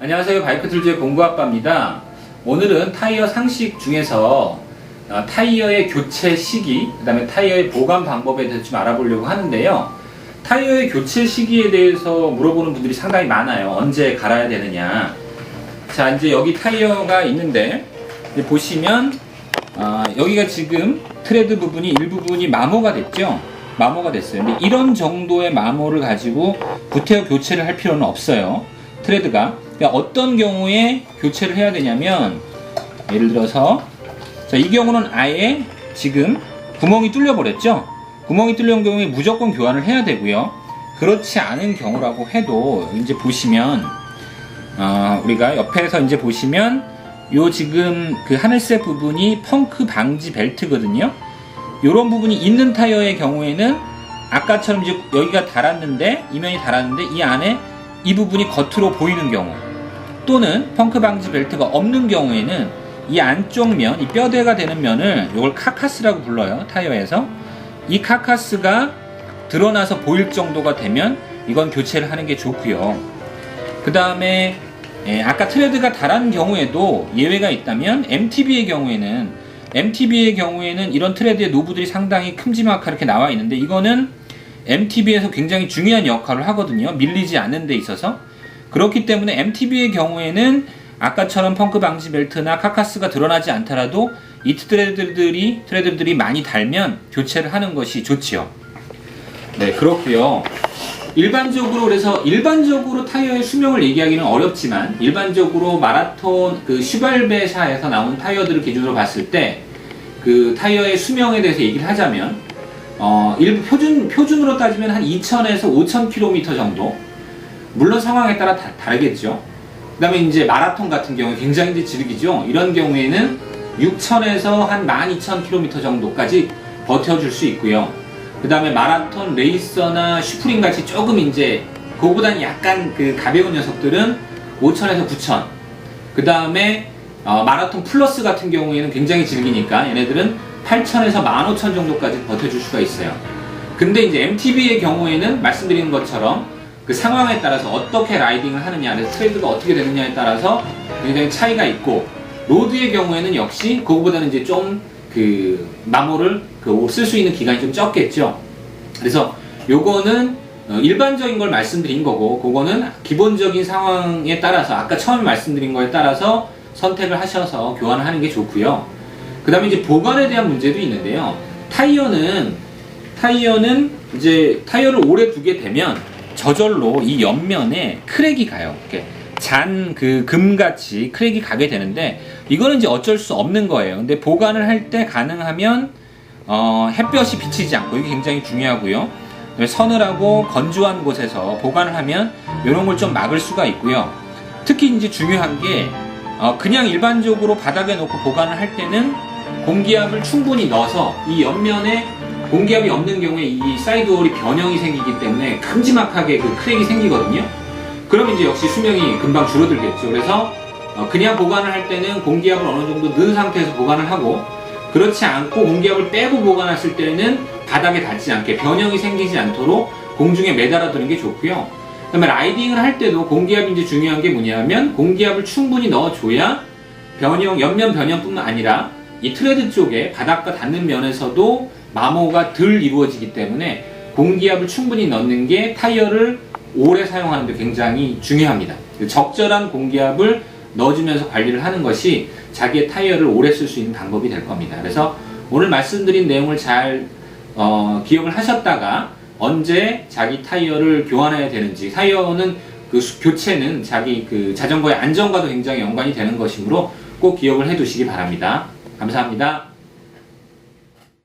안녕하세요. 바이크툴즈의 공부아빠입니다. 오늘은 타이어 상식 중에서 타이어의 교체 시기, 그 다음에 타이어의 보관 방법에 대해서 좀 알아보려고 하는데요. 타이어의 교체 시기에 대해서 물어보는 분들이 상당히 많아요. 언제 갈아야 되느냐. 자, 이제 여기 타이어가 있는데 이제 보시면 여기가 지금 트레드 부분이 일부분이 마모가 됐죠. 마모가 됐어요. 근데 이런 정도의 마모를 가지고 구태여 교체를 할 필요는 없어요. 트레드가. 그러니까 어떤 경우에 교체를 해야 되냐면, 예를 들어서 자, 이 경우는 아예 지금 구멍이 뚫려 버렸죠. 구멍이 뚫린 경우에 무조건 교환을 해야 되고요. 그렇지 않은 경우라고 해도 이제 보시면 우리가 옆에서 이제 보시면 요 지금 그 하늘색 부분이 펑크 방지 벨트거든요. 요런 부분이 있는 타이어의 경우에는 아까처럼 이제 여기가 닳았는데, 이면이 닳았는데 이 안에 이 부분이 겉으로 보이는 경우, 또는 펑크 방지 벨트가 없는 경우에는 이 안쪽 면, 이 뼈대가 되는 면을 이걸 카카스라고 불러요. 타이어에서. 이 카카스가 드러나서 보일 정도가 되면 이건 교체를 하는 게 좋고요. 그 다음에 아까 트레드가 닳은 경우에도 예외가 있다면 MTB의 경우에는 이런 트레드의 노브들이 상당히 큼지막하게 이렇게 나와 있는데, 이거는 MTB에서 굉장히 중요한 역할을 하거든요. 밀리지 않는 데 있어서. 그렇기 때문에 MTB의 경우에는 아까처럼 펑크 방지 벨트나 카카스가 드러나지 않더라도 이 트레드들이 많이 닳으면 교체를 하는 것이 좋지요. 네, 그렇고요. 일반적으로 타이어의 수명을 얘기하기는 어렵지만, 일반적으로 마라톤 그 슈발베사에서 나온 타이어들을 기준으로 봤을 때 그 타이어의 수명에 대해서 얘기를 하자면 일부 표준으로 따지면 한 2000에서 5000km 정도. 물론 상황에 따라 다르겠죠. 그 다음에 이제 마라톤 같은 경우에 굉장히 이제 질기죠. 이런 경우에는 6000에서 한 12000km 정도까지 버텨줄 수 있고요. 그 다음에 마라톤 레이서나 슈프림 같이 조금 이제 그거보다는 약간 그 가벼운 녀석들은 5000에서 9000. 그 다음에 마라톤 플러스 같은 경우에는 굉장히 질기니까 얘네들은 8000에서 15000 정도까지 버텨줄 수가 있어요. 근데 이제 MTB의 경우에는 말씀드린 것처럼 그 상황에 따라서 어떻게 라이딩을 하느냐, 그래서 트레드가 어떻게 되느냐에 따라서 굉장히 차이가 있고, 로드의 경우에는 역시 그거보다는 이제 좀 그 마모를 쓸 수 있는 기간이 좀 적겠죠. 그래서 요거는 일반적인 걸 말씀드린 거고, 그거는 기본적인 상황에 따라서 아까 처음에 말씀드린 거에 따라서 선택을 하셔서 교환을 하는 게 좋고요. 그 다음에 이제 보관에 대한 문제도 있는데요. 타이어는 이제 타이어를 오래 두게 되면 저절로 이 옆면에 크랙이 가요. 이렇게 잔 그 금같이 크랙이 가게 되는데, 이거는 이제 어쩔 수 없는 거예요. 근데 보관을 할 때 가능하면 햇볕이 비치지 않고, 이게 굉장히 중요하고요. 서늘하고 건조한 곳에서 보관을 하면 이런 걸 좀 막을 수가 있고요. 특히 이제 중요한 게 그냥 일반적으로 바닥에 놓고 보관을 할 때는 공기압을 충분히 넣어서 이 옆면에 공기압이 없는 경우에 이 사이드홀이 변형이 생기기 때문에 큼지막하게 그 크랙이 생기거든요. 그러면 이제 역시 수명이 금방 줄어들겠죠. 그래서 그냥 보관을 할 때는 공기압을 어느 정도 넣은 상태에서 보관을 하고, 그렇지 않고 공기압을 빼고 보관했을 때는 바닥에 닿지 않게 변형이 생기지 않도록 공중에 매달아 두는 게 좋고요. 그 다음에 라이딩을 할 때도 공기압이 이제 중요한 게 뭐냐면, 공기압을 충분히 넣어줘야 옆면 변형뿐만 아니라 이 트레드 쪽에 바닥과 닿는 면에서도 마모가 덜 이루어지기 때문에 공기압을 충분히 넣는 게 타이어를 오래 사용하는 데 굉장히 중요합니다. 적절한 공기압을 넣어주면서 관리를 하는 것이 자기의 타이어를 오래 쓸 수 있는 방법이 될 겁니다. 그래서 오늘 말씀드린 내용을 잘 기억을 하셨다가 언제 자기 타이어를 교환해야 되는지, 타이어는 교체는 자기 그 자전거의 안전과도 굉장히 연관이 되는 것이므로 꼭 기억을 해 두시기 바랍니다. 감사합니다.